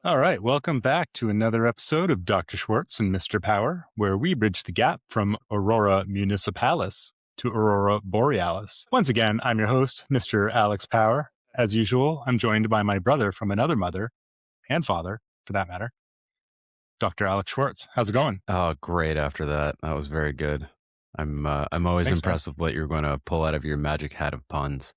All right, welcome back to another episode of Dr. Schwartz and Mr. Power, where we bridge the gap from Aurora Municipalis to Aurora Borealis. Once again, I'm your host, Mr. Alex Power. As usual, I'm joined by my brother from another mother and father, for that matter, Dr. Alex Schwartz. How's it going? Oh, great. After that was very good. I'm always Thanks, impressed with what you're going to pull out of your magic hat of puns.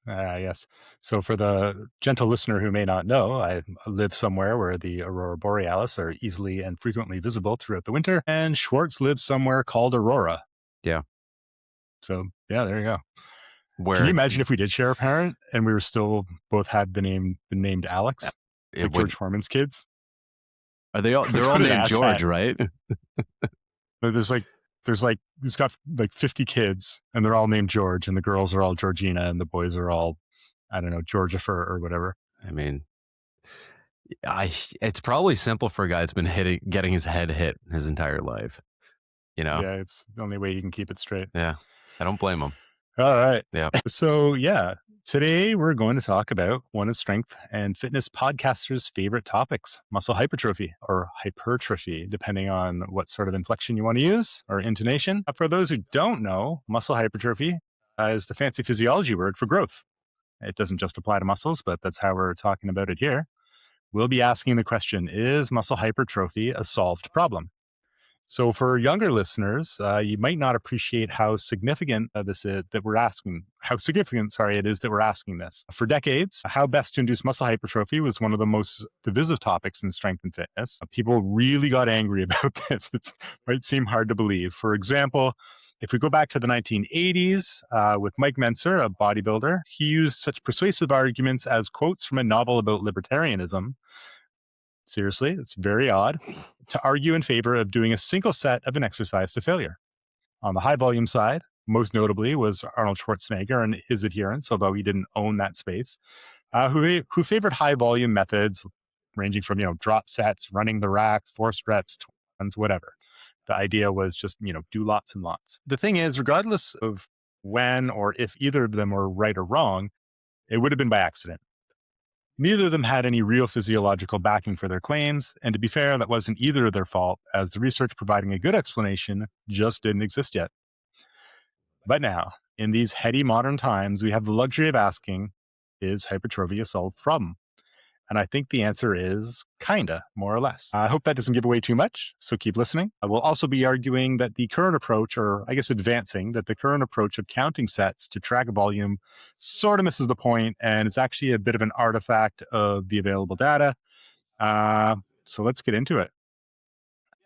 Yes. So for the gentle listener who may not know, I live somewhere where the Aurora Borealis are easily and frequently visible throughout the winter, and Schwartz lives somewhere called Aurora. Yeah. So yeah, there you go. Where Can you imagine if we did share a parent and we were still both had been named Alex, like George Foreman's kids? Are they all? They're all named George, right? There's he's got like 50 kids, and they're all named George, and the girls are all Georgina, and the boys are all, I don't know, Georgifer or whatever. I mean, it's probably simple for a guy that's been getting his head hit his entire life. You know? Yeah, it's the only way you can keep it straight. Yeah, I don't blame him. All right. Yeah. So yeah, today we're going to talk about one of strength and fitness podcasters' favorite topics, muscle hypertrophy or hypertrophy, depending on what sort of inflection you want to use or intonation. For those who don't know, muscle hypertrophy is the fancy physiology word for growth. It doesn't just apply to muscles, but that's how we're talking about it here. We'll be asking the question, is muscle hypertrophy a solved problem? So for younger listeners, you might not appreciate how significant it is that we're asking this. For decades, how best to induce muscle hypertrophy was one of the most divisive topics in strength and fitness. People really got angry about this. It might seem hard to believe. For example, if we go back to the 1980s with Mike Mentzer, a bodybuilder, he used such persuasive arguments as quotes from a novel about libertarianism. Seriously, it's very odd, to argue in favor of doing a single set of an exercise to failure. On the high volume side, most notably was Arnold Schwarzenegger and his adherents, although he didn't own that space, who favored high volume methods ranging from, drop sets, running the rack, forced reps, tons, whatever. The idea was just, do lots and lots. The thing is, regardless of when or if either of them were right or wrong, it would have been by accident. Neither of them had any real physiological backing for their claims, and to be fair, that wasn't either of their fault, as the research providing a good explanation just didn't exist yet. But now, in these heady modern times, we have the luxury of asking, is hypertrophy a solved problem? And I think the answer is kinda, more or less. I hope that doesn't give away too much, so keep listening. I will also be arguing that the current approach, or I guess advancing, that the current approach of counting sets to track volume sort of misses the point and is actually a bit of an artifact of the available data. So let's get into it.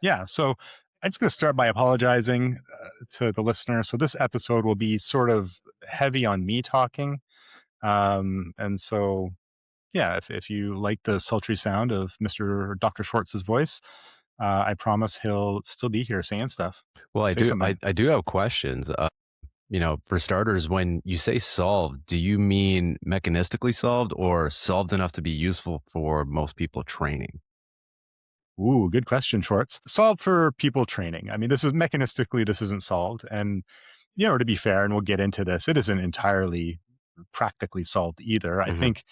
Yeah, so I'm just going to start by apologizing to the listener. So this episode will be sort of heavy on me talking. And so yeah, if you like the sultry sound of Dr. Schwartz's voice, I promise he'll still be here saying stuff. Well, I do have questions. For starters, when you say solved, do you mean mechanistically solved or solved enough to be useful for most people training? Ooh, good question, Schwartz. Solved for people training. I mean, this isn't solved. And, to be fair, and we'll get into this, it isn't entirely practically solved either. I think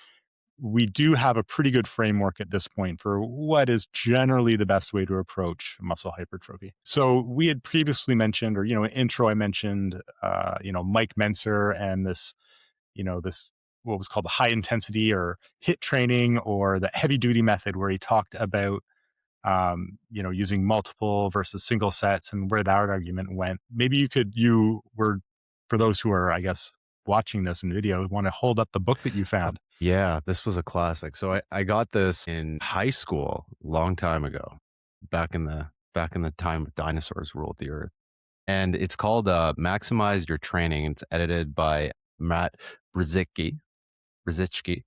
we do have a pretty good framework at this point for what is generally the best way to approach muscle hypertrophy. So we had previously mentioned, or, in intro, I mentioned, Mike Mentzer and this what was called the high intensity or HIIT training, or the heavy duty method, where he talked about, using multiple versus single sets and where that argument went. Maybe for those who are, I guess, watching this in video, want to hold up the book that you found. Yeah, this was a classic. So I got this in high school, long time ago, back in the time dinosaurs ruled the earth. And it's called Maximize Your Training. It's edited by Matt Brzezicki. Brzezicki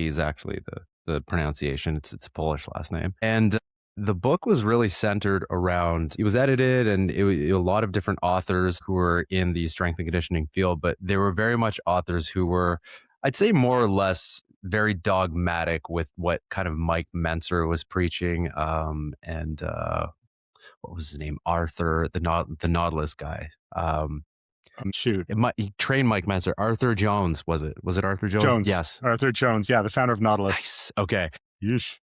is actually the pronunciation. It's a Polish last name. And the book was really centered around, it was edited and a lot of different authors who were in the strength and conditioning field, but they were very much authors who were, I'd say, more or less very dogmatic with what kind of Mike Mentzer was preaching. And what was his name? Arthur, the Nautilus guy. He trained Mike Mentzer. Arthur Jones, was it? Was it Arthur Jones? Jones. Yes. Arthur Jones. Yeah. The founder of Nautilus. Nice. Okay. Yeesh.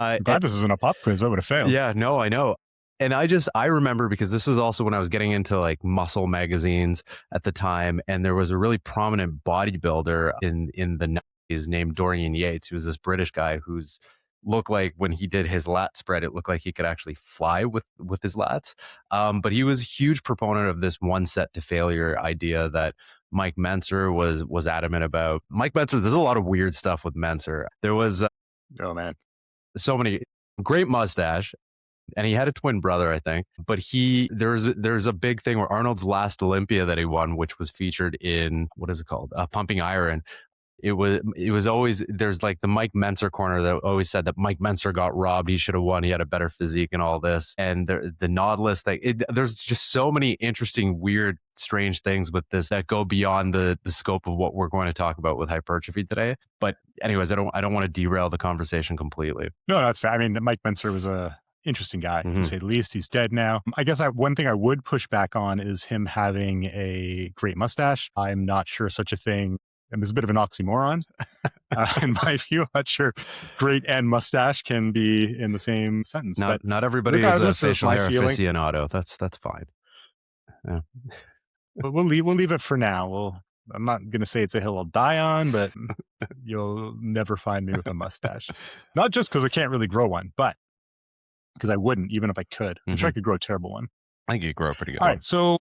I I'm glad this isn't a pop quiz. I would have failed. Yeah, no, I know. And I remember because this is also when I was getting into like muscle magazines at the time, and there was a really prominent bodybuilder in the 90s named Dorian Yates, who was this British guy who's looked like when he did his lat spread, it looked like he could actually fly with his lats. But he was a huge proponent of this one set to failure idea that Mike Menser was adamant about. Mike Menser, there's a lot of weird stuff with Menser. There was Oh man. so many great mustache, and he had a twin brother, I think. But there's a big thing where Arnold's last Olympia that he won, which was featured in, what is it called, Pumping Iron. It was always, there's like the Mike Menser corner that always said that Mike Menser got robbed, he should have won, he had a better physique and all this, and the Nautilus thing. There's just so many interesting, weird, strange things with this that go beyond the scope of what we're going to talk about with hypertrophy today. But anyways, I don't want to derail the conversation completely. No, that's fair. I mean, Mike Menser was a interesting guy, to say the least. He's dead now. I guess one thing I would push back on is him having a great mustache. I'm not sure such a thing, and there's a bit of an oxymoron in my view. I'm not sure great and mustache can be in the same sentence. Not everybody is a facial hair aficionado. That's fine. Yeah. But we'll leave it for now. I'm not going to say it's a hill I'll die on, but you'll never find me with a mustache. Not just because I can't really grow one, but because I wouldn't, even if I could. I'm sure I could grow a terrible one. I think you grow a pretty good All one. right, so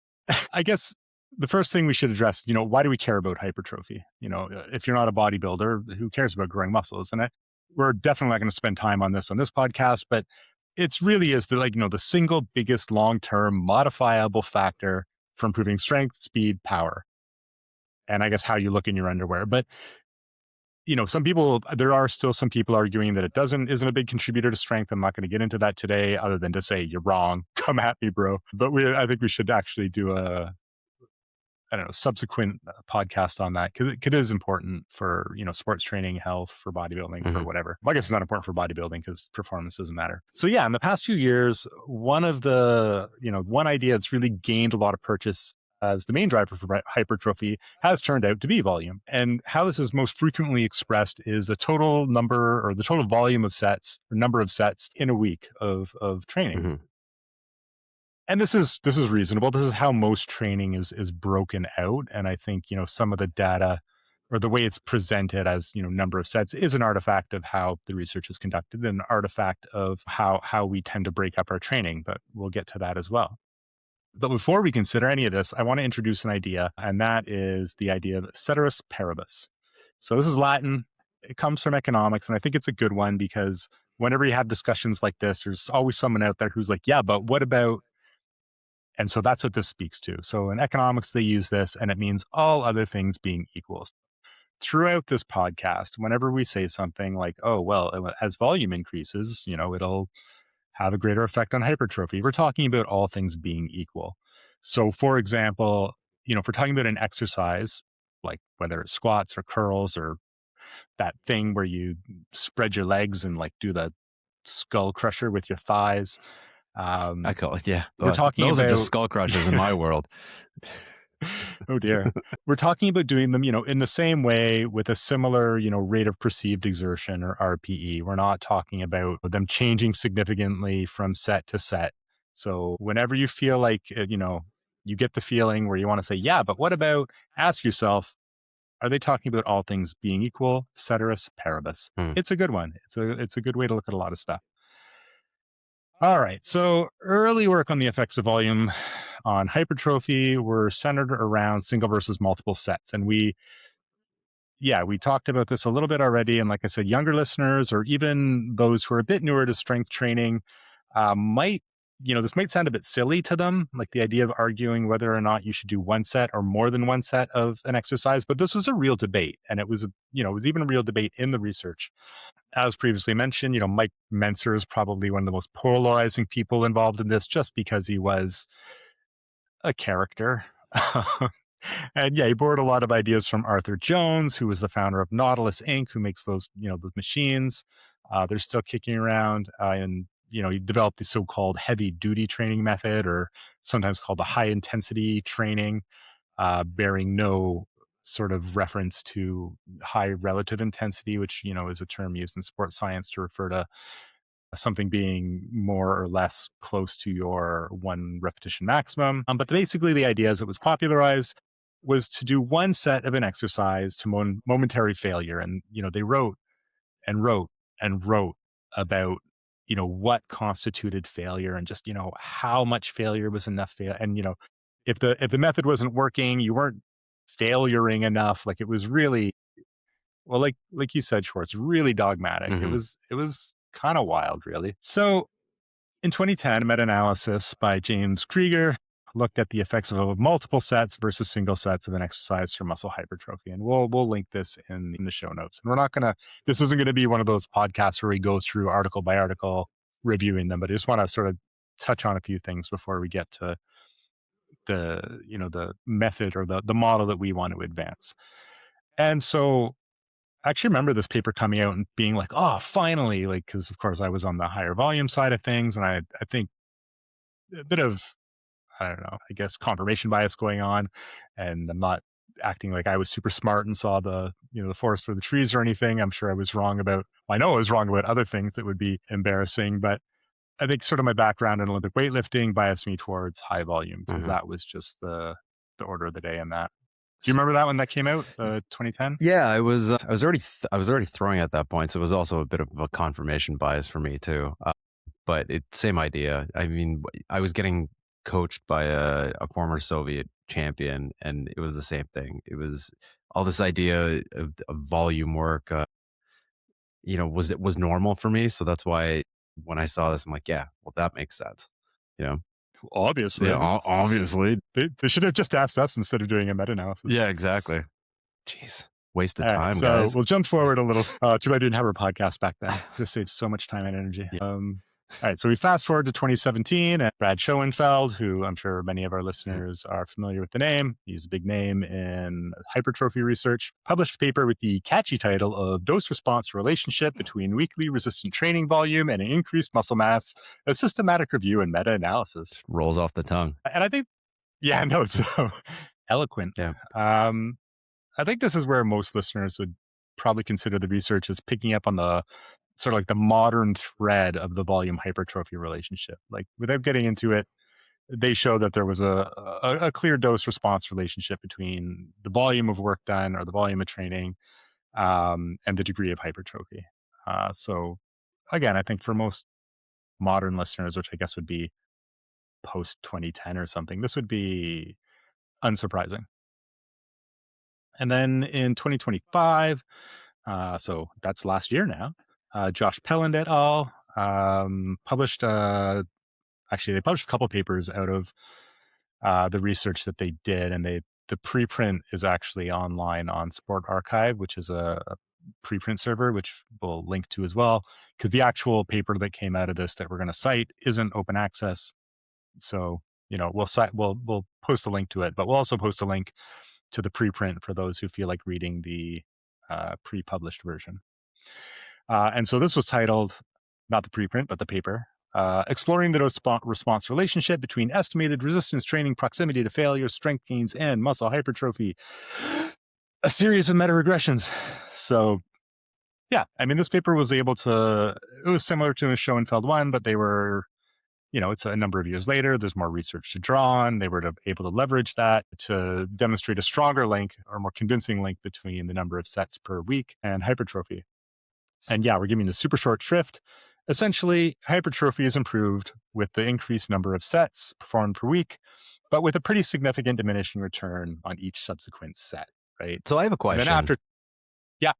I guess the first thing we should address, why do we care about hypertrophy? If you're not a bodybuilder, who cares about growing muscles? And we're definitely not going to spend time on this podcast, but it's really is the single biggest long-term modifiable factor for improving strength, speed, power, and I guess how you look in your underwear. But there are still some people arguing that it isn't a big contributor to strength. I'm not going to get into that today, other than to say you're wrong. Come at me, bro. But I think we should actually do subsequent podcast on that, because it is important for sports training, health, for bodybuilding, for whatever. Well, I guess it's not important for bodybuilding because performance doesn't matter. So yeah, in the past few years, one idea that's really gained a lot of purchase as the main driver for hypertrophy has turned out to be volume. And how this is most frequently expressed is the total number or the total volume of sets, or number of sets in a week of training. And this is reasonable. This is how most training is broken out. And I think, some of the data or the way it's presented as, number of sets is an artifact of how the research is conducted, and an artifact of how we tend to break up our training. But we'll get to that as well. But before we consider any of this, I want to introduce an idea, and that is the idea of ceteris paribus. So this is Latin. It comes from economics, and I think it's a good one because whenever you have discussions like this, there's always someone out there who's like, yeah, but what about... And so that's what this speaks to. So in economics, they use this, and it means all other things being equal. Throughout this podcast, whenever we say something like, oh, well, as volume increases, it'll have a greater effect on hypertrophy, we're talking about all things being equal. So for example, if we're talking about an exercise, like whether it's squats or curls or that thing where you spread your legs and like do the skull crusher with your thighs. I call it, yeah. We're talking those about... are just skull crushers in my world. Oh dear. We're talking about doing them, in the same way with a similar, rate of perceived exertion, or RPE. We're not talking about them changing significantly from set to set. So whenever you feel like, you get the feeling where you want to say, yeah, but what about, ask yourself, are they talking about all things being equal? Ceteris paribus. It's a good one. It's a good way to look at a lot of stuff. All right. So early work on the effects of volume on hypertrophy were centered around single versus multiple sets. And we talked about this a little bit already. And like I said, younger listeners, or even those who are a bit newer to strength training, this might sound a bit silly to them, like the idea of arguing whether or not you should do one set or more than one set of an exercise. But this was a real debate. And it was even a real debate in the research. As previously mentioned, Mike Menser is probably one of the most polarizing people involved in this, just because he was a character. And yeah, he borrowed a lot of ideas from Arthur Jones, who was the founder of Nautilus Inc., who makes those machines. They're still kicking around. And he developed the so-called heavy duty training method, or sometimes called the high intensity training, bearing no sort of reference to high relative intensity, which, is a term used in sports science to refer to something being more or less close to your one repetition maximum. But basically, the idea as it was popularized was to do one set of an exercise to momentary failure. And, they wrote and wrote and wrote about, what constituted failure and just, how much failure was enough fail. And, if the method wasn't working, you weren't failuring enough. Like it was really, well, like you said, Schwartz, really dogmatic. It Hmm. was kind of wild, really. So in 2010, a meta-analysis by James Krieger looked at the effects of multiple sets versus single sets of an exercise for muscle hypertrophy. And we'll link this in the show notes. And we're not gonna, this isn't gonna be one of those podcasts where we go through article by article reviewing them, but I just want to sort of touch on a few things before we get to the method or the model that we want to advance. And so I actually remember this paper coming out and being like, oh, finally, like, because of course I was on the higher volume side of things. And I think a bit of, I don't know, I guess confirmation bias going on. And I'm not acting like I was super smart and saw the forest for the trees or anything. I'm sure I was wrong about, well, I know I was wrong about other things that would be embarrassing, but I think sort of my background in Olympic weightlifting biased me towards high volume because Hmm. that was just the order of the day in that. Do you remember that when that came out, 2010? Yeah, I was already throwing at that point, so it was also a bit of a confirmation bias for me too. But it's same idea. I mean, I was getting coached by a former Soviet champion, and it was the same thing. It was all this idea of volume work. Was normal for me, so that's why when I saw this, I'm like, yeah, well, that makes sense. You know, yeah, Obviously. obviously, They should have just asked us instead of doing a meta-analysis. yeah, exactly. Jeez, waste of All right, time, so guys. we'll jump forward a little. Too bad we didn't have our podcast back then. Just saves so much time and energy. Yeah. All right, so we fast forward to 2017, and Brad Schoenfeld, who I'm sure many of our listeners are familiar with the name, he's a big name in hypertrophy research, published a paper with the catchy title of Dose-Response Relationship Between Weekly Resistant Training Volume and Increased Muscle Mass, a Systematic Review and Meta-Analysis. Rolls off the tongue. And I think, yeah, no, it's so eloquent. Yeah. I think this is where most listeners would probably consider the research as picking up on the sort of like the modern thread of the volume hypertrophy relationship. Like without getting into it, they show that there was a clear dose response relationship between the volume of work done or the volume of training and the degree of hypertrophy. So again, I think for most modern listeners, which I guess would be post 2010 or something, this would be unsurprising. And then in 2025, so that's last year now, Josh Pelland et al. Published, actually, they published a couple papers out of the research that they did, and the preprint is actually online on Sport Archive, which is a preprint server, which we'll link to as well, because the actual paper that came out of this that we're going to cite isn't open access. So, we'll post a link to it, but we'll also post a link to the preprint for those who feel like reading the pre-published version. And so this was titled, not the preprint, but the paper, Exploring the Dose-Response Relationship Between Estimated Resistance Training Proximity to Failure, Strength Gains, and Muscle Hypertrophy, a series of meta-regressions. So yeah, I mean, this paper was able to, it was similar to a Schoenfeld one, but they were, it's a number of years later. There's more research to draw on. They were able to leverage that to demonstrate a stronger link or more convincing link between the number of sets per week and hypertrophy. And yeah, we're giving the super short shrift. Essentially, hypertrophy is improved with the increased number of sets performed per week, but with a pretty significant diminishing return on each subsequent set, right? So I have a And then question. after, yeah,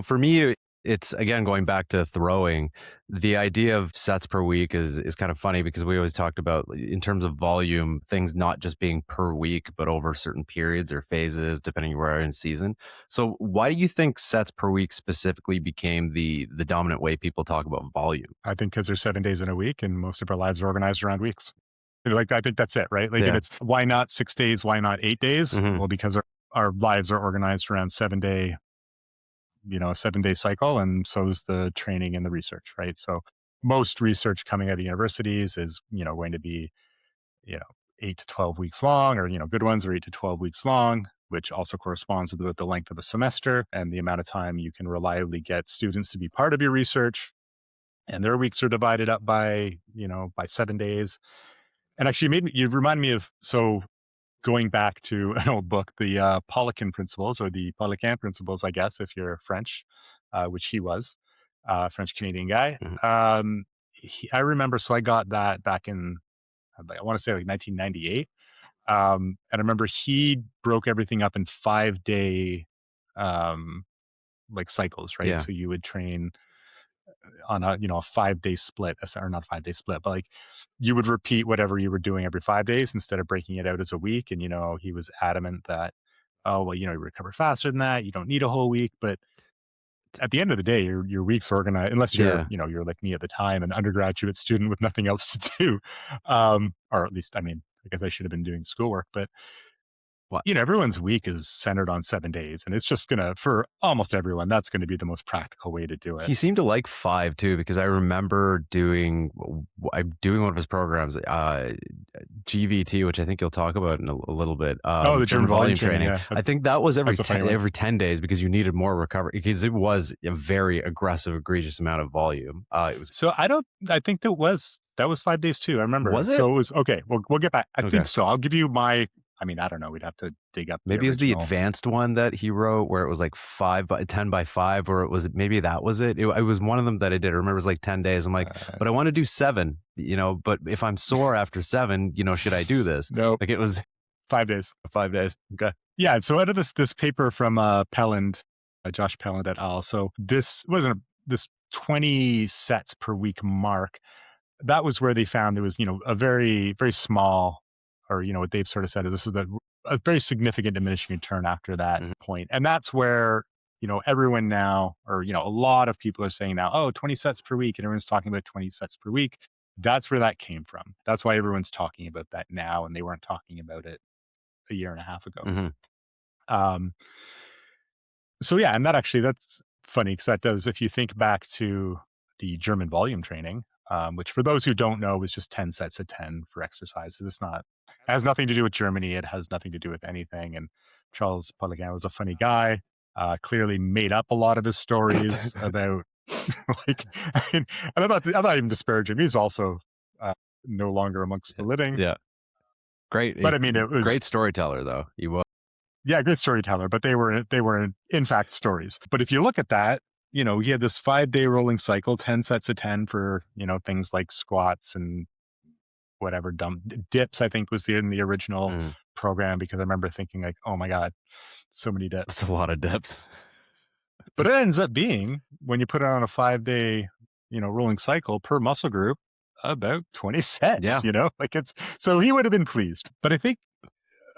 For me, it's again going back to throwing. The idea of sets per week is kind of funny because we always talked about in terms of volume, things not just being per week, but over certain periods or phases, depending where in season. So why do you think sets per week specifically became the dominant way people talk about volume? I think because there's 7 days in a week and most of our lives are organized around weeks. Like, I think that's it, right? Like, and Yeah. it's why not 6 days? Why not 8 days? Mhm. Well, because our lives are organized around a 7 day cycle. And so is the training and the research, right? So most research coming out of universities is, going to be, 8 to 12 weeks long, or, good ones are 8 to 12 weeks long. which also corresponds with the length of a semester and the amount of time you can reliably get students to be part of your research. And their weeks are divided up by, by 7 days. And actually you remind me of, so going back to an old book, the Poliquin principles, or the Poliquin principles, I guess, if you're French, which he was, French Canadian guy. Mhm. I remember, so I got that back in, I want to say like 1998. And I remember he broke everything up in 5-day, um, like cycles, right? Yeah. So you would train on a, a 5-day split, or not 5-day split, but like you would repeat whatever you were doing every 5 days instead of breaking it out as a week. And, he was adamant that, oh, well, you recover faster than that. You don't need a whole week. But at the end of the day, your week's organized, unless you're, Yeah. you're like me at the time, an undergraduate student with nothing else to do. Or at least, I mean, I guess I should have been doing schoolwork, but What? everyone's week is centered on 7 days, and it's just for almost everyone, that's going to be the most practical way to do it. He seemed to like 5 too, because I remember doing one of his programs, GVT, which I think you'll talk about in a little bit. Oh, the German volume training. Yeah. I think that was every That's a funny one. every 10 days, because you needed more recovery, because it was a very aggressive, egregious amount of volume. It was So I think that was 5 days too. I remember. Was it? So it was okay. We'll get back. I Okay. think so. I'll give you my. I mean, I don't know. We'd have to dig up. Maybe it was the original. advanced one that he wrote, where it was like 10 by 5, or maybe that was it. It was one of them that I did. I remember it was like 10 days. I'm like, but I want to do 7, but if I'm sore after 7, should I do this? Nope. Like it was 5 days. 5 days. Okay. Yeah. So out of this paper from Pelland, Josh Pelland et al. So this wasn't this 20 sets per week mark. That was where they found there was, a very, very small, or, what they've sort of said is this is a very significant diminishing return after that point. And that's where, everyone now, or, a lot of people are saying now, oh, 20 sets per week. And everyone's talking about 20 sets per week. That's where that came from. That's why everyone's talking about that now. And they weren't talking about it a year and a half ago. Mm-hmm. So yeah, and that's funny, because that does, if you think back to the German volume training, which for those who don't know is just 10 sets of 10 for exercises. It has nothing to do with Germany. It has nothing to do with anything. And Charles Poliquin was a funny guy, clearly made up a lot of his stories about like, I mean, and I'm not even disparaging him. He's also no longer amongst the living. Yeah. Great. But I mean, it was great storyteller though. He was. Yeah, good storyteller, but they were in fact stories. But if you look at that, he had this 5-day rolling cycle, 10 sets of 10 for, things like squats and whatever dumb dips, I think was in the original program, because I remember thinking like, oh my God, so many dips. It's a lot of dips. But it ends up being, when you put it on a 5-day, rolling cycle per muscle group, about 20 sets, Yeah. so he would have been pleased. But I think,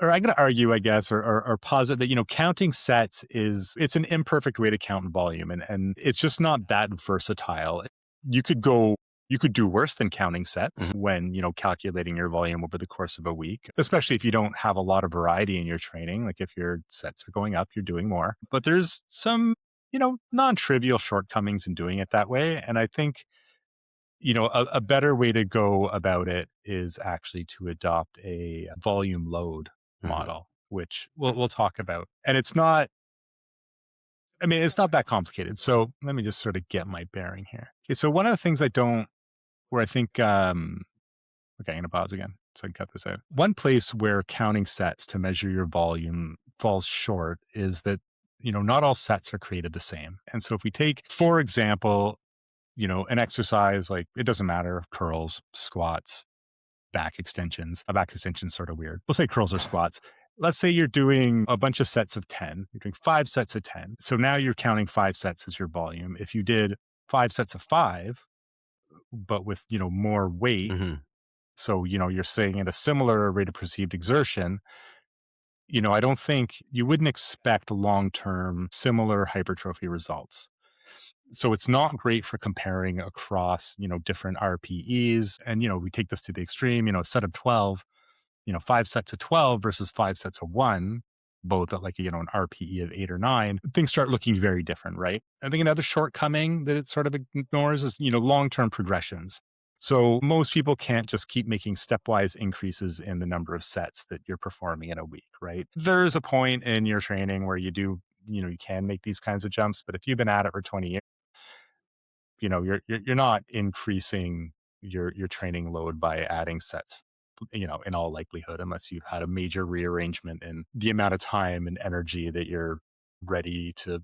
or I'm going to argue, I guess, or posit that, counting sets it's an imperfect way to count volume. And it's just not that versatile. You could do worse than counting sets when, calculating your volume over the course of a week, especially if you don't have a lot of variety in your training. Like if your sets are going up, you're doing more. But there's some, non-trivial shortcomings in doing it that way. And I think, a better way to go about it is actually to adopt a volume load model, which we'll talk about. And it's not that complicated. So let me just sort of get my bearing here. Okay, so one of the things I'm going to pause again so I can cut this out. One place where counting sets to measure your volume falls short is that, not all sets are created the same. And so if we take, for example, an exercise, like it doesn't matter, curls, squats, back extensions. A back extension is sort of weird. We'll say curls or squats. Let's say you're doing a bunch of sets of 10. You're doing 5 sets of 10. So now you're counting 5 sets as your volume. If you did 5 sets of 5, but with, more weight, so, you're saying at a similar rate of perceived exertion, I don't think you wouldn't expect long-term similar hypertrophy results. So it's not great for comparing across, different RPEs. And, we take this to the extreme, a set of 12, 5 sets of 12 versus 5 sets of 1, both at like, an RPE of 8 or 9, things start looking very different, right? I think another shortcoming that it sort of ignores is, long-term progressions. So most people can't just keep making stepwise increases in the number of sets that you're performing in a week, right? There's a point in your training where you do, you can make these kinds of jumps, but if you've been at it for 20 years, you're not increasing your training load by adding sets, in all likelihood, unless you've had a major rearrangement in the amount of time and energy that you're ready to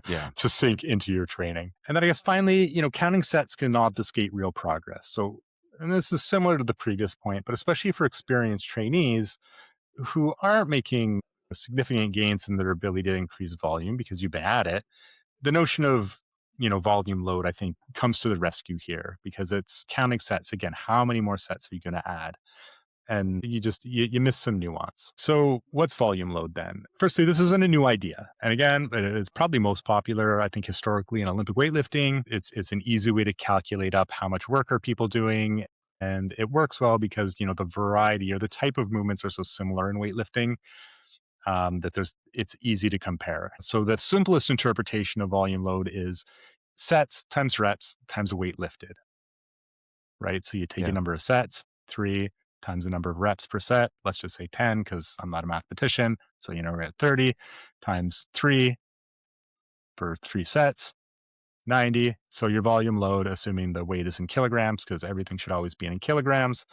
Yeah. to sink into your training. And then I guess finally, counting sets can obfuscate real progress. So, and this is similar to the previous point, but especially for experienced trainees who aren't making significant gains in their ability to increase volume because you've been at it, the notion of volume load, I think, comes to the rescue here because it's counting sets. Again, how many more sets are you going to add? And you miss some nuance. So what's volume load then? Firstly, this isn't a new idea. And again, it's probably most popular, I think, historically in Olympic weightlifting. It's an easy way to calculate up how much work are people doing. And it works well because, the variety or the type of movements are so similar in weightlifting, that it's easy to compare. So the simplest interpretation of volume load is sets times reps times weight lifted, right? So you take a Yeah. number of sets, 3 times the number of reps per set. Let's just say 10 because I'm not a mathematician. So, we're at 30 times 3 for 3 sets, 90. So your volume load, assuming the weight is in kilograms, because everything should always be in kilograms,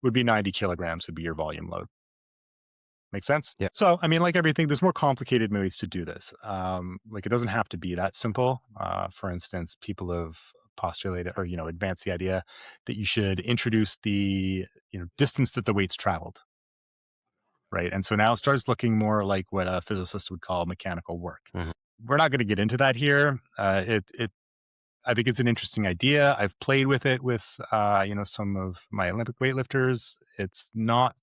would be 90 kilograms would be your volume load. Make sense? Yeah. So, I mean, like everything, there's more complicated ways to do this. Like it doesn't have to be that simple. For instance, people have postulated or, advanced the idea that you should introduce the, distance that the weight's traveled. Right. And so now it starts looking more like what a physicist would call mechanical work. Mhm. We're not going to get into that here. I think it's an interesting idea. I've played with it with, some of my Olympic weightlifters. It's not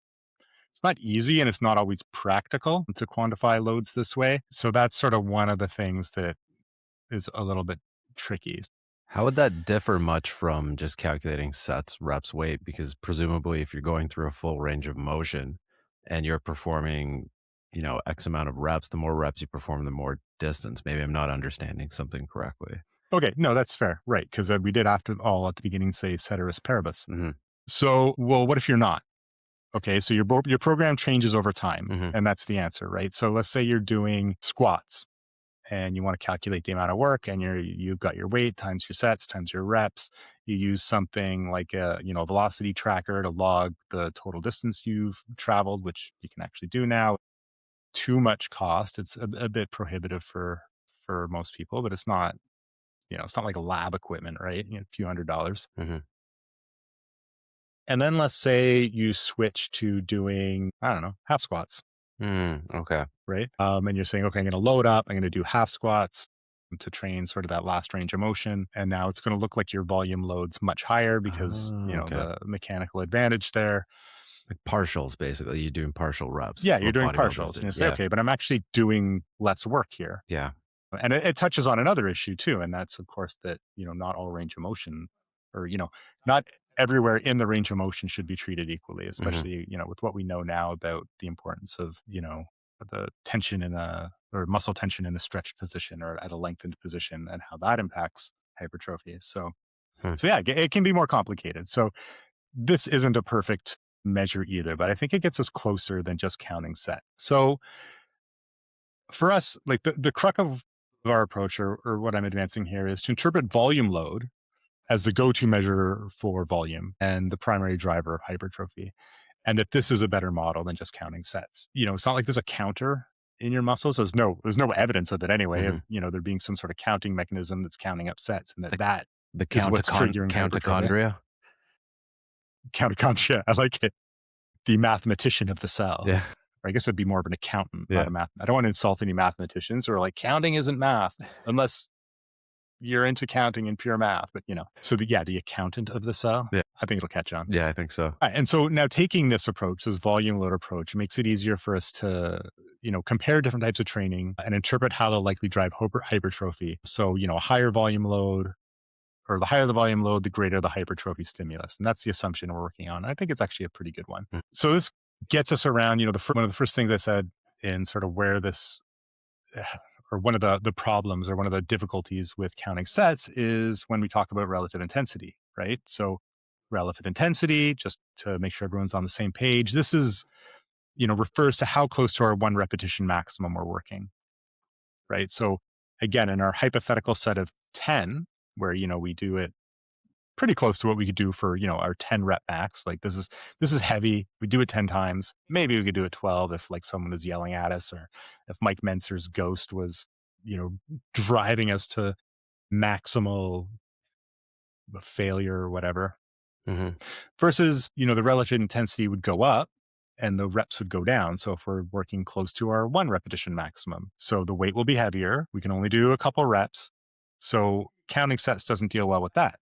easy and it's not always practical to quantify loads this way. So that's sort of one of the things that is a little bit tricky. How would that differ much from just calculating sets, reps, weight? Because presumably, if you're going through a full range of motion and you're performing, X amount of reps, the more reps you perform, the more distance. Maybe I'm not understanding something correctly. Okay, no, that's fair, right? Because we did after all at the beginning say ceteris paribus. Hmm. So, well, what if you're not? Okay, so your program changes over time, Hmm. and that's the answer, right? So let's say you're doing squats and you want to calculate the amount of work and you've got your weight times your sets times your reps. You use something like a velocity tracker to log the total distance you've traveled, which you can actually do now. Too much cost. It's a bit prohibitive for most people, but it's not like lab equipment, right? A few $100s. Hmm. And then let's say you switch to doing, I don't know, half squats, Okay. right? And you're saying, okay, I'm going to load up. I'm going to do half squats to train sort of that last range of motion. And now it's going to look like your volume load's much higher because, Oh, okay. the mechanical advantage there. Like partials, basically. You're doing partial reps. Yeah, you're What doing bodybuilders partials. And do. you say, Yeah. okay, but I'm actually doing less work here. Yeah. And it touches on another issue too. And that's, of course, that, not all range of motion or, not everywhere in the range of motion should be treated equally, Hmm. especially, with what we know now about the importance of, the tension or muscle tension in a stretched position or at a lengthened position and how that impacts hypertrophy. So, Hmm. so yeah, it can be more complicated. So this isn't a perfect measure either, but I think it gets us closer than just counting set. So for us, like the crux of our approach or what I'm advancing here is to interpret volume load as the go-to measure for volume and the primary driver of hypertrophy. And that this is a better model than just counting sets. It's not like there's a counter in your muscles. There's no evidence of it anyway, of, Hmm. there being some sort of counting mechanism that's counting up sets and that The, that the is what's triggering hypertrophy. countochondria. Mitochondria. I like it. The mathematician of the cell. Yeah. Or I guess it'd be more of an accountant, not Yeah. a math. I don't want to insult any mathematicians who are like, counting isn't math unless you're into counting and pure math. But so the accountant of the cell. Yeah. I think it'll catch on. Yeah. I think so. And so now taking this approach, this volume load approach, makes it easier for us to, compare different types of training and interpret how they'll likely drive hypertrophy. So, a higher volume load or the higher the volume load, the greater the hypertrophy stimulus. And that's the assumption we're working on. I think it's actually a pretty good one. Mm. So this gets us around, one of the first things I said in sort of where this or one of the problems or one of the difficulties with counting sets is when we talk about relative intensity, right? So relative intensity, just to make sure everyone's on the same page. This is, refers to how close to our one repetition maximum we're working, right? So again, in our hypothetical set of 10, where, we do it pretty close to what we could do for, our 10 rep max. Like this is heavy. We do it 10 times. Maybe we could do it 12 if like someone is yelling at us, or if Mike Mentzer's ghost was, driving us to maximal failure or whatever. Mhm. Versus, the relative intensity would go up and the reps would go down. So if we're working close to our one repetition maximum, so the weight will be heavier. We can only do a couple reps. So counting sets doesn't deal well with that,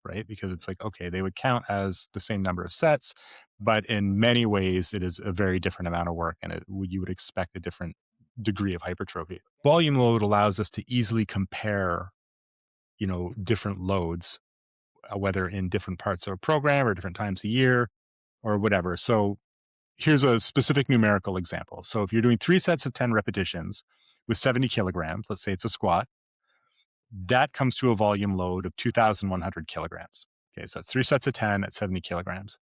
right? Because it's like, okay, they would count as the same number of sets, but in many ways, it is a very different amount of work, and you would expect a different degree of hypertrophy. Volume load allows us to easily compare, different loads, whether in different parts of a program or different times a year or whatever. So here's a specific numerical example. So if you're doing 3 sets of 10 repetitions with 70 kilograms, let's say it's a squat, that comes to a volume load of 2,100 kilograms. Okay, so that's 3 sets of 10 at 70 kilograms.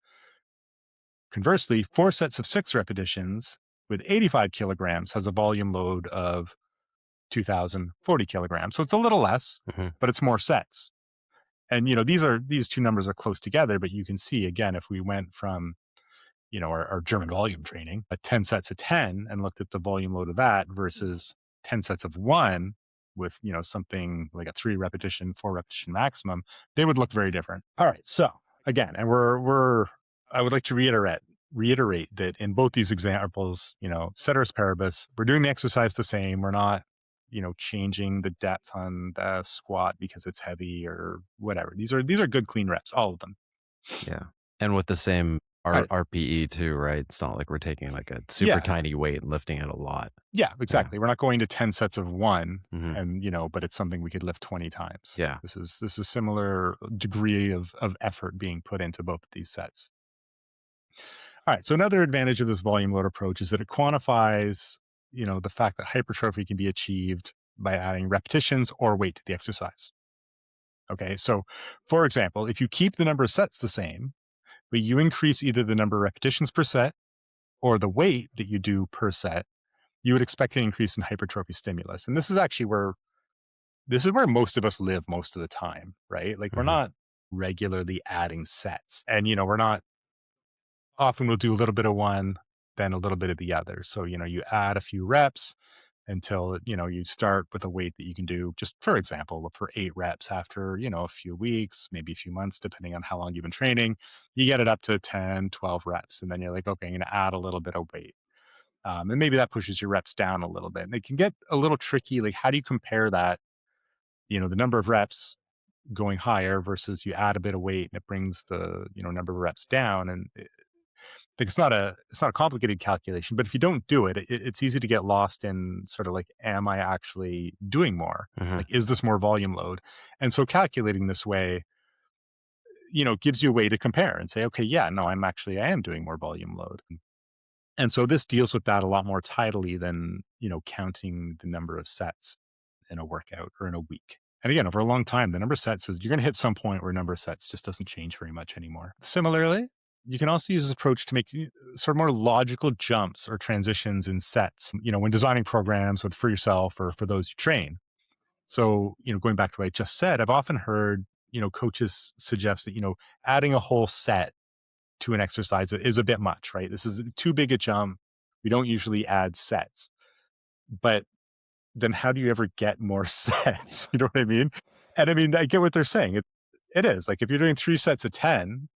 Conversely, 4 sets of 6 repetitions with 85 kilograms has a volume load of 2,040 kilograms. So it's a little less, Mhm. but it's more sets. And these two numbers are close together, but you can see again, if we went from our German volume training, 10 sets of 10 and looked at the volume load of that versus 10 sets of one with, something like a 3 repetition, 4 repetition maximum, they would look very different. All right. So again, and I would like to reiterate that in both these examples, ceteris paribus, we're doing the exercise the same. We're not, changing the depth on the squat because it's heavy or whatever. These are good, clean reps, all of them. Yeah. And with the same Right. RPE too, right? It's not like we're taking like a super Yeah. tiny weight and lifting it a lot. Yeah, exactly. We're not going to 10 sets of one Mhm. and, but it's something we could lift 20 times. Yeah. This is similar degree of effort being put into both of these sets. All right. So another advantage of this volume load approach is that it quantifies, the fact that hypertrophy can be achieved by adding repetitions or weight to the exercise. Okay. So for example, if you keep the number of sets the same, but you increase either the number of repetitions per set or the weight that you do per set, you would expect an increase in hypertrophy stimulus. And this is where most of us live most of the time, right? Like we're Mhm. not regularly adding sets. And we're not often we'll do a little bit of one, then a little bit of the other. So, you add a few reps until, you start with a weight that you can do, just for example, for 8 reps after, a few weeks, maybe a few months, depending on how long you've been training, you get it up to 10, 12 reps. And then you're like, okay, I'm going to add a little bit of weight. And maybe that pushes your reps down a little bit. And it can get a little tricky. Like, how do you compare that, the number of reps going higher versus you add a bit of weight and it brings the, number of reps down. And like it's not a complicated calculation, but if you don't do it, it's easy to get lost in sort of like, am I actually doing more? Mhm. Like, is this more volume load? And so calculating this way, gives you a way to compare and say, okay, yeah, no, I am doing more volume load. And so this deals with that a lot more tidily than, counting the number of sets in a workout or in a week. And again, over a long time, the number of sets is you're going to hit some point where number of sets just doesn't change very much anymore. Similarly, you can also use this approach to make sort of more logical jumps or transitions in sets, when designing programs for yourself or for those you train. So, going back to what I just said, I've often heard, coaches suggest that, adding a whole set to an exercise is a bit much, right? This is too big a jump. We don't usually add sets, but then how do you ever get more sets? You know what I mean? And I mean, I get what they're saying. It is like if you're doing 3 sets of 10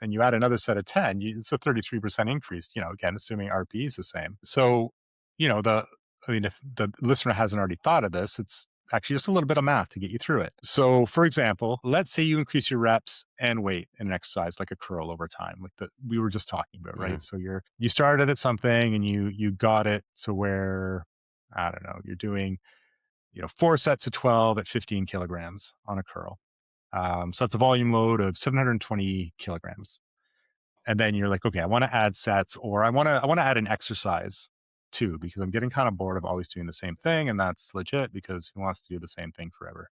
and you add another set of 10, it's a 33% increase, again, assuming RP is the same. So, if the listener hasn't already thought of this, it's actually just a little bit of math to get you through it. So, for example, let's say you increase your reps and weight in an exercise like a curl over time, like we were just talking about, right? Mhm. So you started at something and you got it to where, I don't know, you're doing, 4 sets of 12 at 15 kilograms on a curl. So that's a volume load of 720 kilograms. And then you're like, okay, I want to add sets, or I want to add an exercise too, because I'm getting kind of bored of always doing the same thing. And that's legit because who wants to do the same thing forever?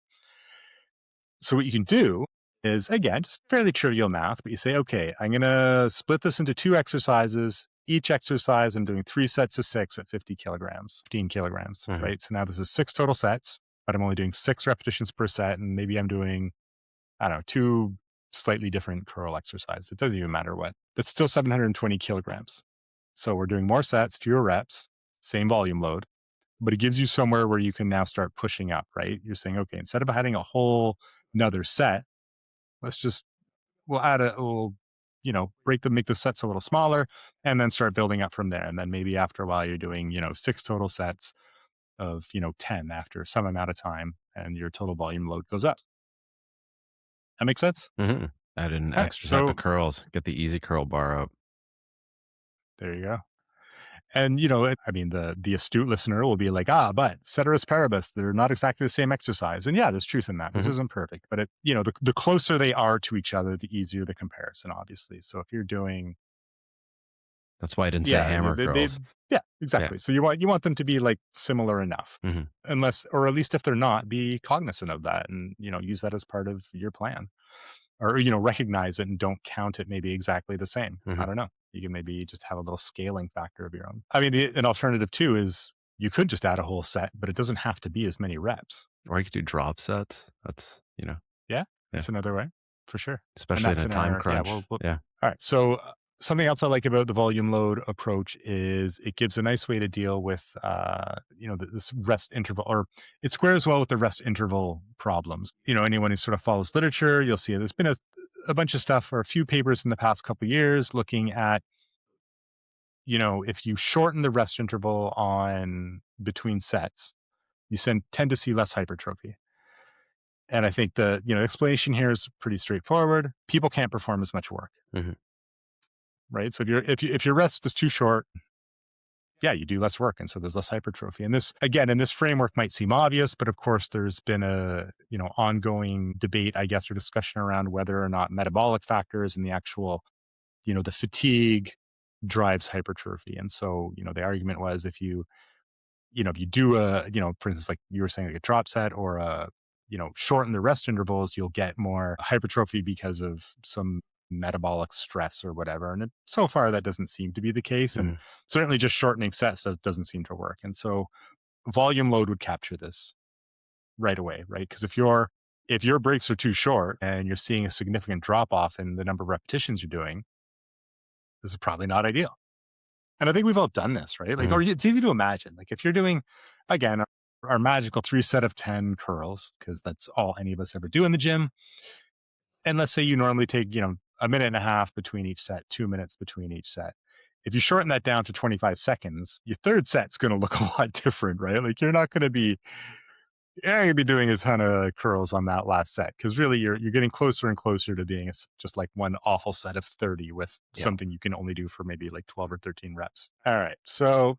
So what you can do is, again, just fairly trivial math, but you say, okay, I'm going to split this into 2 exercises. Each exercise, I'm doing 3 sets of 6 at 50 kilograms, 15 kilograms, Mhm. right? So now this is 6 total sets, but I'm only doing 6 repetitions per set. And maybe I'm doing, I don't know, 2 slightly different curl exercises. It doesn't even matter what. That's still 720 kilograms. So we're doing more sets, fewer reps, same volume load, but it gives you somewhere where you can now start pushing up, right? You're saying, okay, instead of adding a whole another set, let's just, we'll, make the sets a little smaller and then start building up from there. And then maybe after a while, you're doing, 6 total sets of, 10 after some amount of time, and your total volume load goes up. That makes sense? Mhm. Add an All right. extra type of So curls. Get the easy curl bar up. there you go. And the astute listener will be like, but ceteris paribus, they're not exactly the same exercise. And yeah, there's truth in that. This Mhm. isn't perfect, but the closer they are to each other, the easier the comparison, obviously. So if you're doing, That's why I didn't say yeah, hammer they curls. yeah, Yeah. exactly. So you want them to be like similar enough, Mhm. unless, or at least if they're not, be cognizant of that and use that as part of your plan, or recognize it and don't count it maybe exactly the same. I Mhm. don't know. You can maybe just have a little scaling factor of your own. I mean, an alternative too is you could just add a whole set, but it doesn't have to be as many reps. Or you could do drop sets. That's, Yeah, yeah, that's another way for sure. And especially in that's a in time our, yeah. crunch. All Yeah. right. So something else I like about the volume load approach is it gives a nice way to deal with, this rest interval, or it squares well with the rest interval problems. Anyone who sort of follows literature, you'll see there's been a bunch of stuff or a few papers in the past couple of years looking at, if you shorten the rest interval on between sets, you tend to see less hypertrophy. And I think the explanation here is pretty straightforward. People can't perform as much work, Mhm. right? So if your rest is too short, yeah, you do less work, and so there's less hypertrophy. And this, again, in this framework might seem obvious, but of course there's been a ongoing debate, I guess, or discussion around whether or not metabolic factors and the actual the fatigue drives hypertrophy. And so the argument was, if you do for instance, like you were saying, like a drop set or shorten the rest intervals, you'll get more hypertrophy because of some metabolic stress or whatever. And so far that doesn't seem to be the case. And Mhm. certainly just shortening sets doesn't seem to work. And so volume load would capture this right away, right? Because if your breaks are too short and you're seeing a significant drop off in the number of repetitions you're doing, this is probably not ideal. And I think we've all done this, right? Like, Mhm. or it's easy to imagine. Like, if you're doing, again, our magical 3 set of 10 curls, because that's all any of us ever do in the gym. And let's say you normally take, a minute and a half between each set, 2 minutes between each set. If you shorten that down to 25 seconds, your third set's going to look a lot different, right? Like, you're not going to be doing a ton of curls on that last set, because really you're getting closer and closer to being just like one awful set of 30 with Yeah. something you can only do for maybe like 12 or 13 reps. All right. So,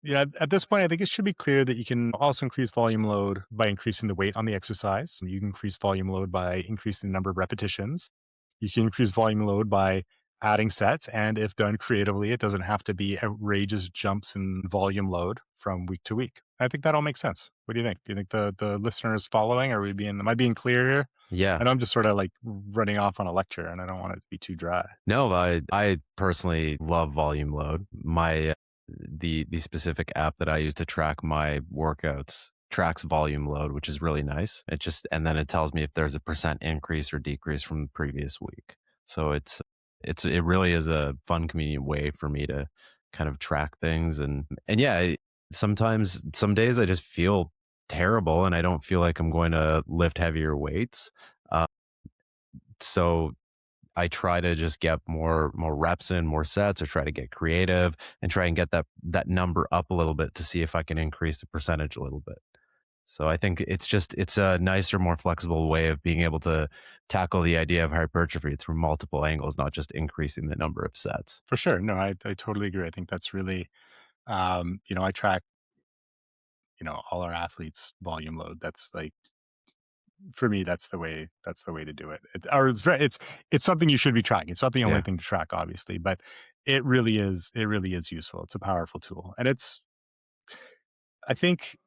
at this point, I think it should be clear that you can also increase volume load by increasing the weight on the exercise. You can increase volume load by increasing the number of repetitions. You can increase volume load by adding sets. And if done creatively, it doesn't have to be outrageous jumps in volume load from week to week. I think that all makes sense. What do you think? Do you think the listener is following? Am I being clear here? Yeah. I know I'm just sort of like running off on a lecture and I don't want it to be too dry. No, I personally love volume load. The specific app that I use to track my workouts tracks volume load, which is really nice. And then it tells me if there's a percent increase or decrease from the previous week. So it really is a fun, convenient way for me to kind of track things. And yeah, sometimes some days I just feel terrible and I don't feel like I'm going to lift heavier weights. Uh, so I try to just get more reps in, more sets, or try to get creative and try and get that number up a little bit to see if I can increase the percentage a little bit. So I think it's a nicer, more flexible way of being able to tackle the idea of hypertrophy through multiple angles, not just increasing the number of sets. For sure. No, I totally agree. I think that's really, I track, all our athletes volume load. That's like, for me, that's the way to do it. It's something you should be tracking. It's not the only Yeah. thing to track, obviously, but it really is useful. It's a powerful tool. And I think,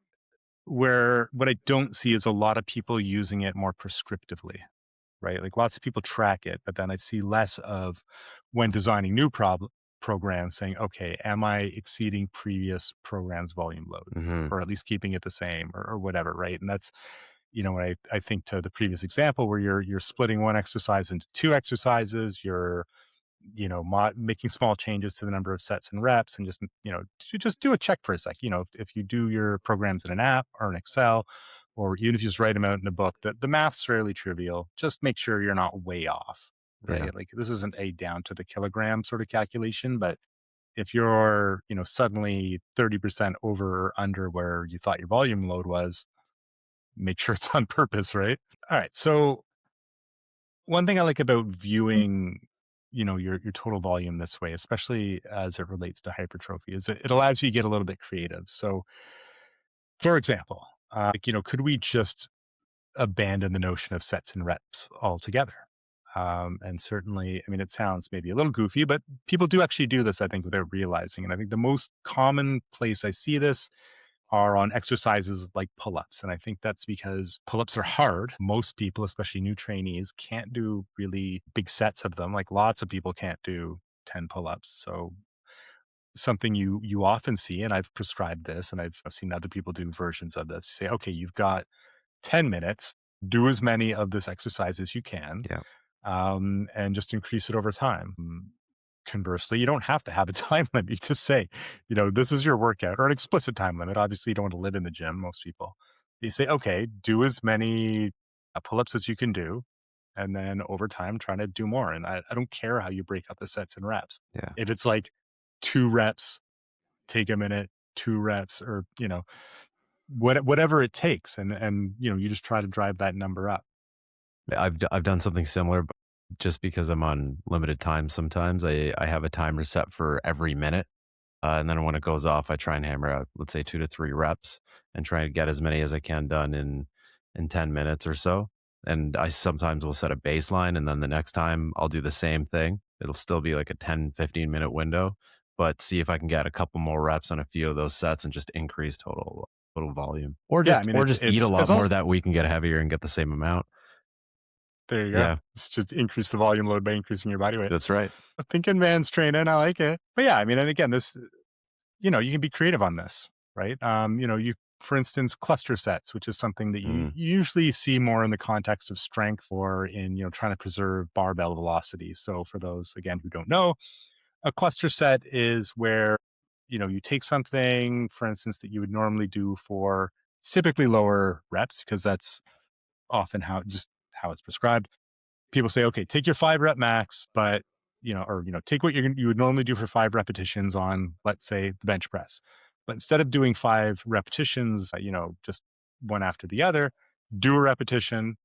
what I don't see is a lot of people using it more prescriptively, right? Like lots of people track it, but then I see less of when designing new programs saying, okay, am I exceeding previous programs volume load Hmm. or at least keeping it the same or whatever, right? And that's, when I think to the previous example where you're splitting one exercise into two exercises, you're making small changes to the number of sets and reps and just, to just do a check for a sec. If you do your programs in an app or an Excel, or even if you just write them out in a book, the math's fairly trivial. Just make sure you're not way off, Yeah. right? Like this isn't a down to the kilogram sort of calculation, but if you're, suddenly 30% over or under where you thought your volume load was, make sure it's on purpose, right? All right. So one thing I like about viewing, your total volume this way, especially as it relates to hypertrophy, is it allows you to get a little bit creative. So, for example, could we just abandon the notion of sets and reps altogether? And certainly, I mean, it sounds maybe a little goofy, but people do actually do this, I think, without realizing. And I think the most common place I see this are on exercises like pull-ups. And I think that's because pull-ups are hard. Most people, especially new trainees, can't do really big sets of them. Like lots of people can't do 10 pull-ups. So something you often see, and I've prescribed this, and I've seen other people do versions of this. You say, okay, you've got 10 minutes, do as many of this exercise as you can, Yeah. and just increase it over time. Conversely, you don't have to have a time limit. You just say, this is your workout, or an explicit time limit. Obviously, you don't want to live in the gym, most people. You say, okay, do as many pull-ups as you can do. And then over time, trying to do more. And I don't care how you break up the sets and reps. Yeah. If it's like 2 reps, take a minute, 2 reps, or, whatever it takes. And, you just try to drive that number up. I've done something similar, but just because I'm on limited time sometimes, I have a timer set for every minute. And then when it goes off, I try and hammer out, let's say 2 to 3 reps and try and get as many as I can done in 10 minutes or so. And I sometimes will set a baseline, and then the next time I'll do the same thing. It'll still be like a 10-15 minute window, but see if I can get a couple more reps on a few of those sets and just increase total volume. Or Yeah, I just mean, or just eat a it's lot as more also that week and get heavier and get the same amount. there you go. Yeah, It's just increase the volume load by increasing your body weight. that's right. Thinking man's training. I like it. But yeah, I mean, and again, this, you can be creative on this, right? For instance, cluster sets, which is something that you Mm, usually see more in the context of strength or in, trying to preserve barbell velocity. So for those, again, who don't know, a cluster set is where, you take something, for instance, that you would normally do for typically lower reps, because that's often how it's prescribed. People say, okay, take your 5 rep max, but take what you would normally do for 5 repetitions on, let's say, the bench press. But instead of doing 5 repetitions, just one after the other, do a repetition,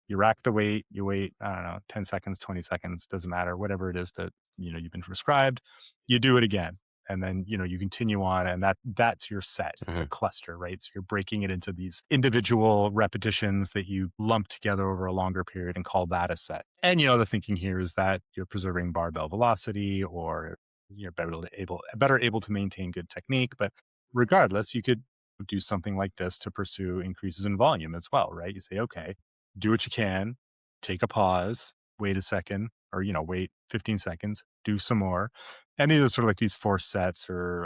you rack the weight, you wait, I don't know, 10 seconds, 20 seconds, doesn't matter, whatever it is that, you've been prescribed, you do it again. And then, you continue on, and that's your set. It's a mhm, cluster, right? So you're breaking it into these individual repetitions that you lump together over a longer period and call that a set. And, the thinking here is that you're preserving barbell velocity, or you're better able to maintain good technique. But regardless, you could do something like this to pursue increases in volume as well, right? You say, okay, do what you can, take a pause, wait a second, or, wait 15 seconds, do some more. And these are sort of like these force sets, or,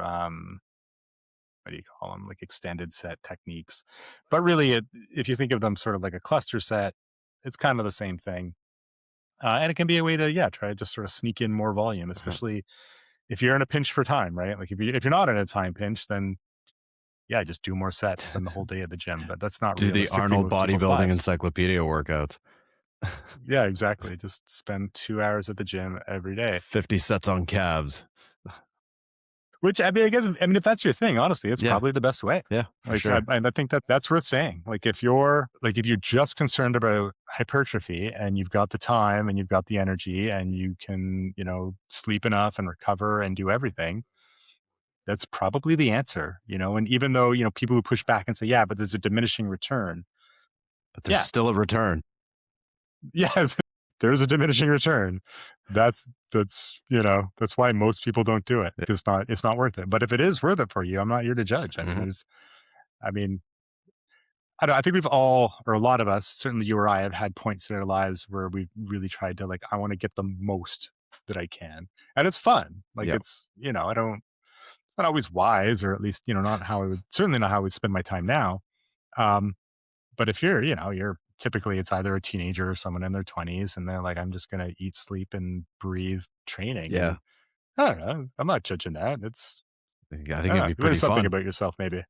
what do you call them? Like extended set techniques. But really, if you think of them sort of like a cluster set, it's kind of the same thing. And it can be a way to, yeah, try to just sort of sneak in more volume, mhm. especially if you're in a pinch for time, right? Like if you're not in a time pinch, then yeah, just do more sets, spend the whole day at the gym. But that's not Do the realistically Arnold most people's bodybuilding lives. encyclopedia workouts. Yeah, exactly. Just spend 2 hours at the gym every day. 50 sets on calves. Which, I mean, I guess, I mean, if that's your thing, honestly, it's Yeah, probably the best way. yeah, for Like, sure. and I think that's worth saying. Like, if you're just concerned about hypertrophy and you've got the time and you've got the energy and you can, sleep enough and recover and do everything, that's probably the answer. And even though, people who push back and say, yeah, but there's a diminishing return. But there's Yeah. still a return. Yes. There's a diminishing return. That's why most people don't do it. Yeah. It's not worth it. But if it is worth it for you, I'm not here to judge. I mean, Mhm. I mean, I think we've all, or a lot of us, certainly you or I, have had points in our lives where we've really tried to, like, I want to get the most that I can. And it's fun. Like, Yeah. it's, it's not always wise, or at least, not how I would, certainly not how I would spend my time now. Um, but if you're typically, it's either a teenager or someone in their 20s and they're like, I'm just going to eat, sleep, and breathe training. Yeah. And I don't know. I'm not judging that. It's, I think I don't it'd know. be There's pretty something fun. about yourself, maybe.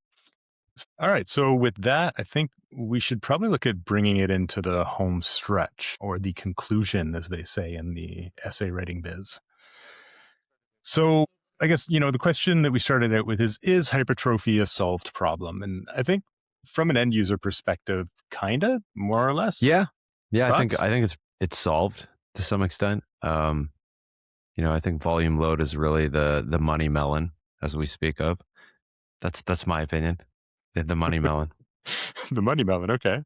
All right. So with that, I think we should probably look at bringing it into the home stretch, or the conclusion, as they say in the essay writing biz. So I guess, the question that we started out with is hypertrophy a solved problem? And I think from an end user perspective, kind of, more or less. Yeah. Yeah. Thoughts? I think it's solved to some extent. I think volume load is really the money melon as we speak of. That's my opinion. The money melon. The money melon. Okay.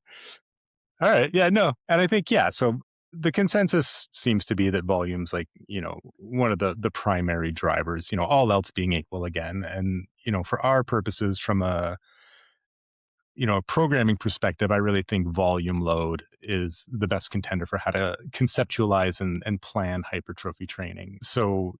All right. Yeah, no. And I think, yeah. So the consensus seems to be that volume's like, one of the primary drivers, all else being equal again. And, for our purposes, from a programming perspective, I really think volume load is the best contender for how to conceptualize and plan hypertrophy training. So,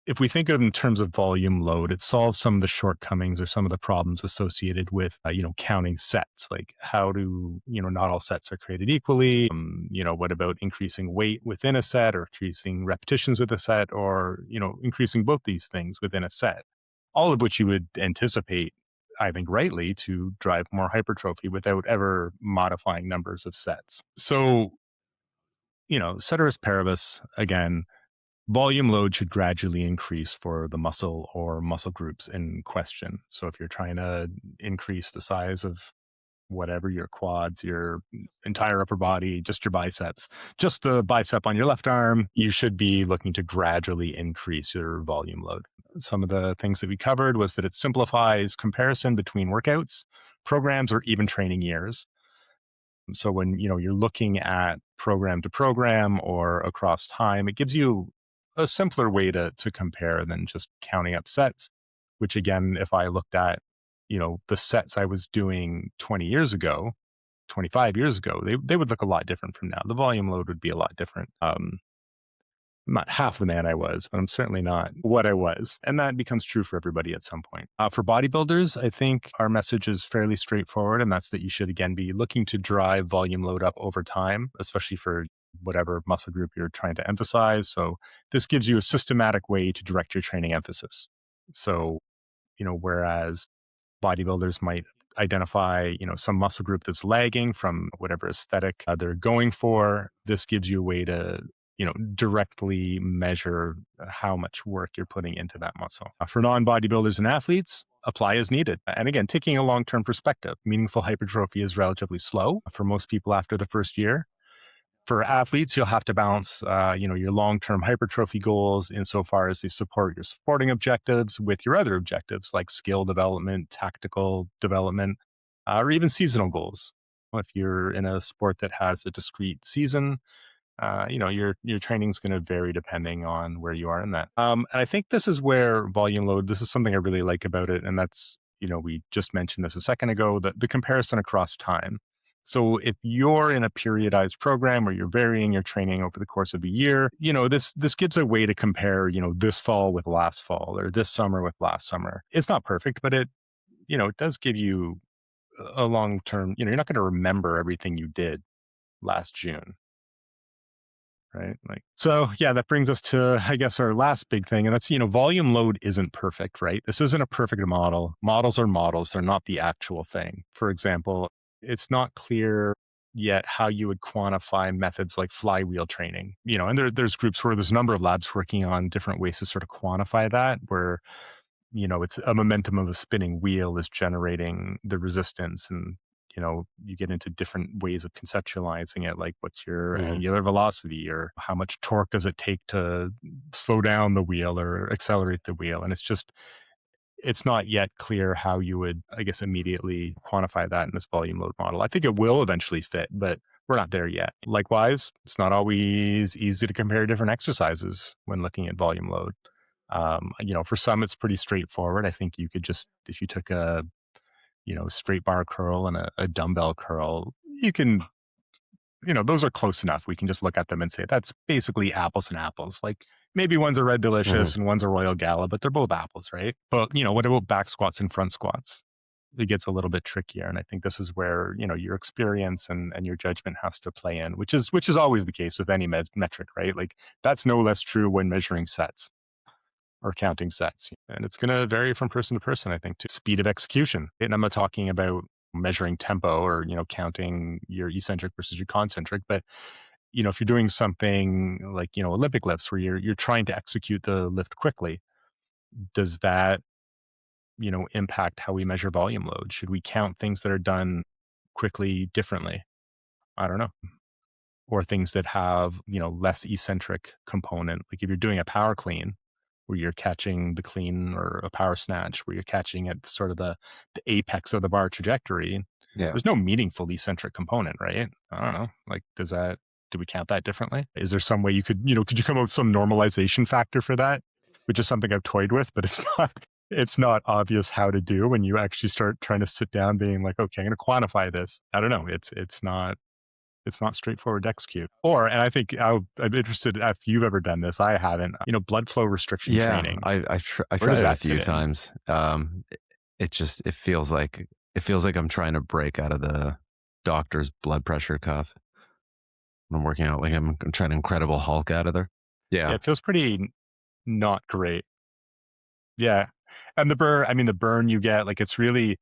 if we think of it in terms of volume load, it solves some of the shortcomings or some of the problems associated with, counting sets. Like, how do, not all sets are created equally. What about increasing weight within a set, or increasing repetitions with a set, or, increasing both these things within a set, all of which you would anticipate, I think rightly, to drive more hypertrophy without ever modifying numbers of sets. So, ceteris paribus, again, volume load should gradually increase for the muscle or muscle groups in question. So if you're trying to increase the size of whatever, your quads, your entire upper body, just your biceps, just the bicep on your left arm, you should be looking to gradually increase your volume load. Some of the things that we covered was that it simplifies comparison between workouts, programs, or even training years. So when you're looking at program to program or across time, it gives you a simpler way to compare than just counting up sets. Which, again, if I looked at the sets I was doing 20 years ago, 25 years ago, they would look a lot different from now. The volume load would be a lot different. I'm not half the man I was, but I'm certainly not what I was. And that becomes true for everybody at some point. For bodybuilders, I think our message is fairly straightforward, and that's that you should, again, be looking to drive volume load up over time, especially for whatever muscle group you're trying to emphasize. So this gives you a systematic way to direct your training emphasis. So, whereas bodybuilders might identify, some muscle group that's lagging from whatever aesthetic they're going for, this gives you a way to, directly measure how much work you're putting into that muscle. For non-bodybuilders and athletes, apply as needed. And again, taking a long-term perspective, meaningful hypertrophy is relatively slow for most people after the first year. For athletes, you'll have to balance, your long-term hypertrophy goals insofar as they support your sporting objectives with your other objectives like skill development, tactical development, or even seasonal goals. If you're in a sport that has a discrete season, your training is going to vary depending on where you are in that. And I think this is where volume load. This is something I really like about it, and that's, we just mentioned this a second ago, the comparison across time. So if you're in a periodized program where you're varying your training over the course of a year, this gives a way to compare, this fall with last fall, or this summer with last summer. It's not perfect, but it does give you a long term. You're not going to remember everything you did last June. Right. So yeah, that brings us to, I guess, our last big thing. And that's, volume load isn't perfect, right? This isn't a perfect model. Models are models. They're not the actual thing. For example, it's not clear yet how you would quantify methods like flywheel training, and there's groups where there's a number of labs working on different ways to sort of quantify that, where, it's a momentum of a spinning wheel is generating the resistance, and you get into different ways of conceptualizing it, like what's your Mhm. angular velocity, or how much torque does it take to slow down the wheel or accelerate the wheel. And it's not yet clear how you would, I guess, immediately quantify that in this volume load model. I think it will eventually fit, but we're not there yet. Likewise, it's not always easy to compare different exercises when looking at volume load. For some, it's pretty straightforward. I think you could just, if you took straight bar curl and a dumbbell curl, you can, those are close enough. We can just look at them and say that's basically apples and apples. Like maybe one's a Red Hmm. Delicious and one's a Royal Gala, but they're both apples, right? But, what about back squats and front squats? It gets a little bit trickier. And I think this is where, your experience and your judgment has to play in, which is always the case with any metric, right? Like that's no less true when measuring sets or counting sets. And it's going to vary from person to person, I think, to speed of execution. And I'm not talking about measuring tempo or, counting your eccentric versus your concentric, but if you're doing something like, Olympic lifts where you're trying to execute the lift quickly, does that, impact how we measure volume load? Should we count things that are done quickly differently? I don't know. Or things that have, less eccentric component. Like if you're doing a power clean where you're catching the clean, or a power snatch where you're catching at sort of the apex of the bar trajectory, Yeah. there's no meaningful eccentric component, right? I don't know. Like, do we count that differently? Is there some way could you come up with some normalization factor for that? Which is something I've toyed with, but it's not obvious how to do when you actually start trying to sit down being like, okay, I'm going to quantify this. I don't know. It's not straightforward to execute. And I think I'm interested if you've ever done this. I haven't. Blood flow restriction Yeah, training. I Where does tried it a that few fit in? times. It feels like I'm trying to break out of the doctor's blood pressure cuff. I'm working out like I'm trying to Incredible Hulk out of there. Yeah, Yeah, it feels pretty not great. Yeah, and the burn you get, like it's really,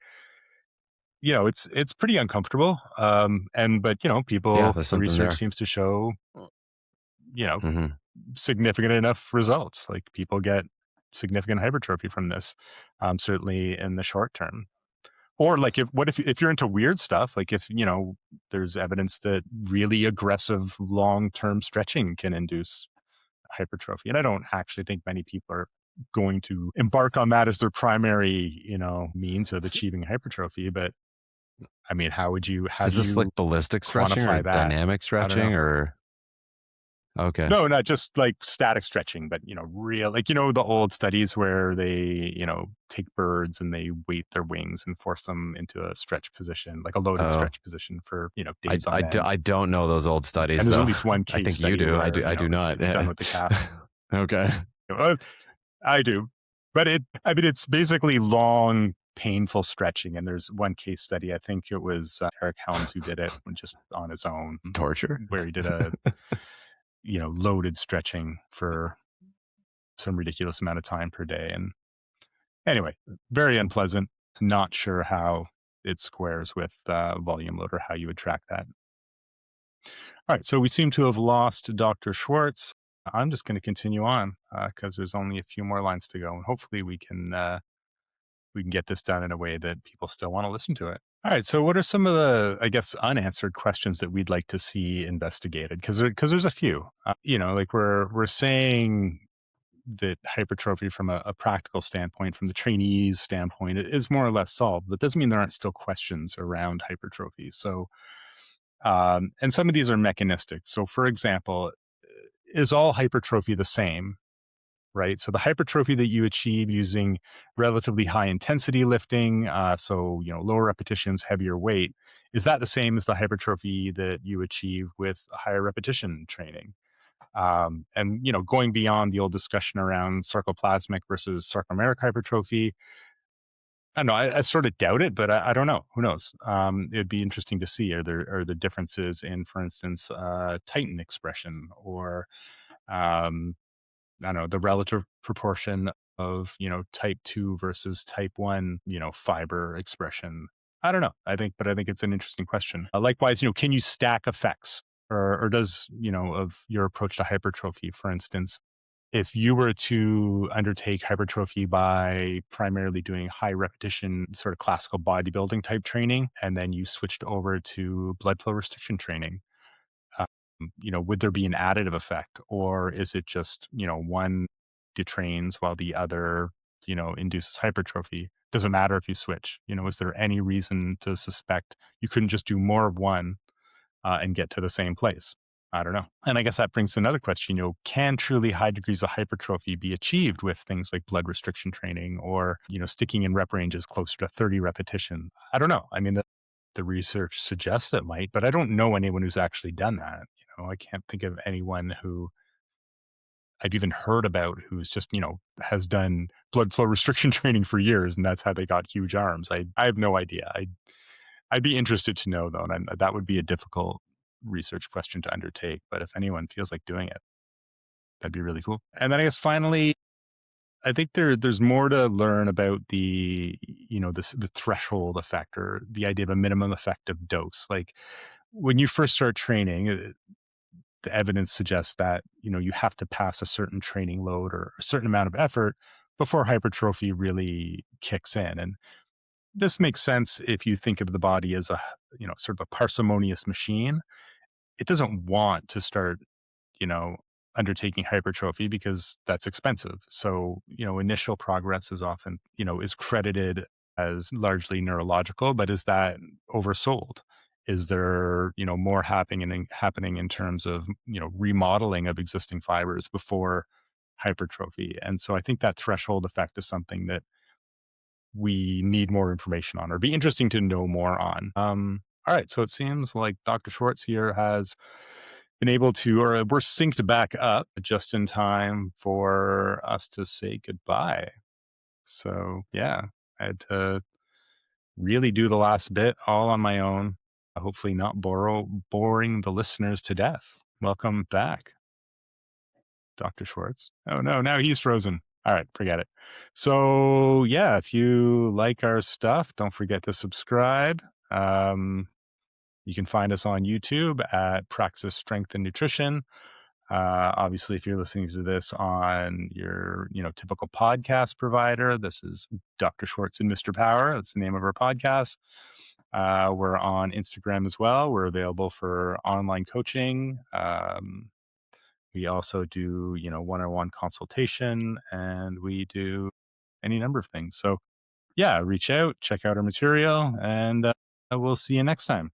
it's pretty uncomfortable. But yeah. people, There's the something research there. seems to show, you know, Hmm. significant enough results. Like people get significant hypertrophy from this, certainly in the short term. Or like if you're into weird stuff, like if there's evidence that really aggressive long-term stretching can induce hypertrophy. And I don't actually think many people are going to embark on that as their primary, means of achieving hypertrophy. But I mean, how Is do this like you ballistic stretching or quantify that? dynamic I don't know. stretching or okay? No, not just like static stretching, but real, like the old studies where they, take birds and they weight their wings and force them into a stretch position, like a loaded Oh, stretch position for, I, days on I, do, end. I don't know those old And studies there's at though. least one I case think you study do. I where, do. I do not. it's done with the calf. Okay. Uh, I do, but it's basically long, painful stretching. And there's one case study, I think it was Eric Helms who did it just on his own, Torture. where he did a, loaded stretching for some ridiculous amount of time per day. And anyway, very unpleasant. Not sure how it squares with volume load or how you would track that. All right, so we seem to have lost Dr. Schwartz. I'm just going to continue on because there's only a few more lines to go, and hopefully we can get this done in a way that people still want to listen to it. All right, so what are some of the, I guess, unanswered questions that we'd like to see investigated? Because there's a few. Like we're saying that hypertrophy from a practical standpoint, from the trainee's standpoint, is more or less solved. But doesn't mean there aren't still questions around hypertrophy. So, and some of these are mechanistic. So, for example, is all hypertrophy the same? Right. So the hypertrophy that you achieve using relatively high intensity lifting, so lower repetitions, heavier weight, is that the same as the hypertrophy that you achieve with higher repetition training? And going beyond the old discussion around sarcoplasmic versus sarcomeric hypertrophy, I don't know. I sort of doubt it, but I don't know. Who knows? It'd be interesting to see. Are the differences in, for instance, Titan expression, or um, I don't know, the relative proportion of type 2 versus type 1 fiber expression? I don't know. I think it's an interesting question. Likewise, can you stack effects, or does of your approach to hypertrophy, for instance, if you were to undertake hypertrophy by primarily doing high repetition, sort of classical bodybuilding type training, and then you switched over to blood flow restriction training, would there be an additive effect, or is it just, one detrains while the other, induces hypertrophy? Doesn't matter if you switch. Is there any reason to suspect you couldn't just do more of one and get to the same place? I don't know. And I guess that brings to another question, can truly high degrees of hypertrophy be achieved with things like blood restriction training or, sticking in rep ranges closer to 30 repetitions? I don't know. I mean, the research suggests it might, but I don't know anyone who's actually done that. I can't think of anyone who I've even heard about who's just, has done blood flow restriction training for years and that's how they got huge arms. I have no idea. I'd be interested to know though, and that would be a difficult research question to undertake. But if anyone feels like doing it, that'd be really cool. And then I guess finally, I think there's more to learn about the threshold effect or the idea of a minimum effective dose. Like when you first start training, the evidence suggests that you have to pass a certain training load or a certain amount of effort before hypertrophy really kicks in. And this makes sense if you think of the body as a sort of a parsimonious machine. It doesn't want to start you know undertaking hypertrophy because that's expensive. So initial progress is often is credited as largely neurological, but is that oversold? Is there more happening in terms of remodeling of existing fibers before hypertrophy? And so I think that threshold effect is something that we need more information on or be interesting to know more on. All right. So it seems like Dr. Schwartz here has been able to, or we're synced back up just in time for us to say goodbye. So yeah, I had to really do the last bit all on my own. Hopefully not boring the listeners to death. Welcome back, Dr. Schwartz. Oh no, now he's frozen. All right, forget it. So yeah, if you like our stuff, don't forget to subscribe. You can find us on YouTube at Praxis Strength and Nutrition. Obviously, if you're listening to this on your typical podcast provider, this is Dr. Schwartz and Mr. Power. That's the name of our podcast. We're on Instagram as well. We're available for online coaching. We also do, one-on-one consultation, and we do any number of things. So yeah, reach out, check out our material, and we'll see you next time.